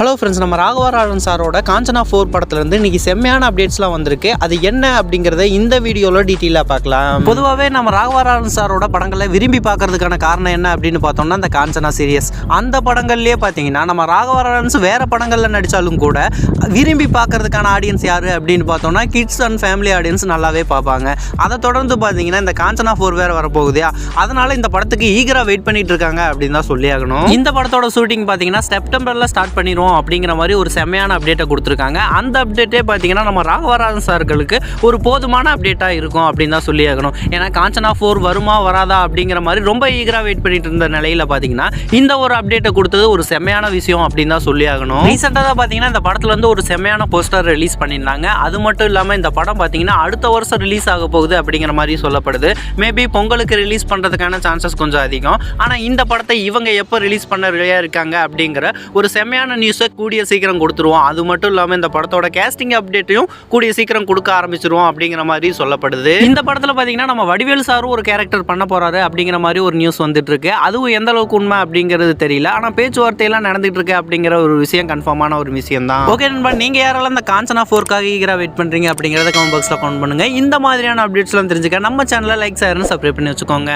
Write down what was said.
Hello friends, நம்ம ராகவராஜன் சாரோட காஞ்சனா 4 படத்துலேருந்து இன்றைக்கி செம்மையான அப்டேட்ஸ்லாம் வந்திருக்கு. அது என்ன அப்படிங்கிறத இந்த வீடியோவில் டீட்டெயிலாக பார்க்கலாம். பொதுவாகவே நம்ம ராகவராஜன் சாரோட படங்களை விரும்பி பார்க்கறதுக்கான காரணம் என்ன அப்படின்னு பார்த்தோம்னா அந்த காஞ்சனா சீரியஸ். அந்த படங்கள்லேயே பார்த்தீங்கன்னா நம்ம ராகவராஜன்ஸ் வேறு படங்களில் நடித்தாலும் கூட விரும்பி பார்க்கறதுக்கான ஆடியன்ஸ் யார் அப்படின்னு பார்த்தோம்னா கிட்ஸ் அண்ட் ஃபேமிலி ஆடியன்ஸ் நல்லாவே பார்ப்பாங்க. அதை தொடர்ந்து பார்த்தீங்கன்னா இந்த காஞ்சனா 4 வேறு வரப்போகுது. அதனால் இந்த படத்துக்கு ஈகராக வெயிட் பண்ணிட்டு இருக்காங்க அப்படின்னு தான் சொல்லி ஆகணும். இந்த படத்தோட ஷூட்டிங் பார்த்தீங்கன்னா செப்டம்பரில் ஸ்டார்ட் பண்ணிடுவோம் அப்படிங்கிற மாதிரி ஒரு செம்மையான அப்டேட்டை கொடுத்துருக்காங்க. அந்த அப்டேட்டே பார்த்தீங்கன்னா நம்ம ராகவராஜன் சார்களுக்கு ஒரு போதுமான அப்டேட்டாக இருக்கும் அப்படின்னு தான் சொல்லி ஆகணும். ஏன்னா காஞ்சனா 4 வருமா வராதா அப்படிங்கிற மாதிரி ரொம்ப ஈகராக வெயிட் பண்ணிட்டு இருந்த நிலையில் பார்த்தீங்கன்னா இந்த ஒரு அப்டேட்டை கொடுத்தது ஒரு செம்மையான விஷயம் அப்படின்னு தான் சொல்லி ஆகணும். ரீசெண்டாக தான் பார்த்தீங்கன்னா இந்த படத்துல வந்து ஒரு செம்மையான போஸ்டர் ரிலீஸ் பண்ணியிருந்தாங்க. அது மட்டும் இல்லாமல் இந்த படம் பார்த்தீங்கன்னா அடுத்த வருஷம் ரிலீஸ் ஆக போகுது அப்படிங்கிற மாதிரி சொல்லப்படுது. மேபி பொங்கலுக்கு ரிலீஸ் பண்ணுறதுக்கான சான்சஸ் கொஞ்சம் அதிகம். ஆனால் இந்த படத்தை இவங்க எப்போ ரிலீஸ் பண்ண ரெடியாக இருக்காங்க அப்படிங்கிற ஒரு செம்மையான நியூஸை கூடிய சீக்கிரம் கொடுத்துருவோம். அது மட்டும் இல்லாமல் இந்த படத்தோட கேஸ்டிங் அப்டேட்டையும் கூடிய சீக்கிரம் கொடுக்க ஆரம்பிச்சிருவோம் அப்படிங்கிற மாதிரி சொல்லப்படுது. இந்த படத்தில் பார்த்தீங்கன்னா நம்ம வடிவேல் சாரும் ஒரு கேரக்டர் பண்ண போறாரு அப்படிங்கிற மாதிரி ஒரு நியூஸ் வந்துட்டு இருக்கு. அதுவும் எந்த அளவுக்கு உண்மை அப்படிங்கிறது தெரியல. ஆனால் பேச்சுவார்த்தையெல்லாம் நடந்துட்டு இருக்கு அப்படிங்கிற ஒரு விஷயம் கன்ஃபார்மான ஒரு விஷயம் தான். ஓகே நண்பா, நீங்க யாரெல்லாம் இந்த காஞ்சனா 4க்காக ஈகரா வெயிட் பண்றீங்க அப்படிங்கிறத கமெண்ட் பாக்ஸ்ல கமெண்ட் பண்ணுங்க. இந்த மாதிரியான அப்டேட்ஸ்லாம் தெரிஞ்சுக்க நம்ம சேனலை லைக் ஷேர் சப்ஸ்கிரைப் பண்ணி வச்சுக்கோங்க.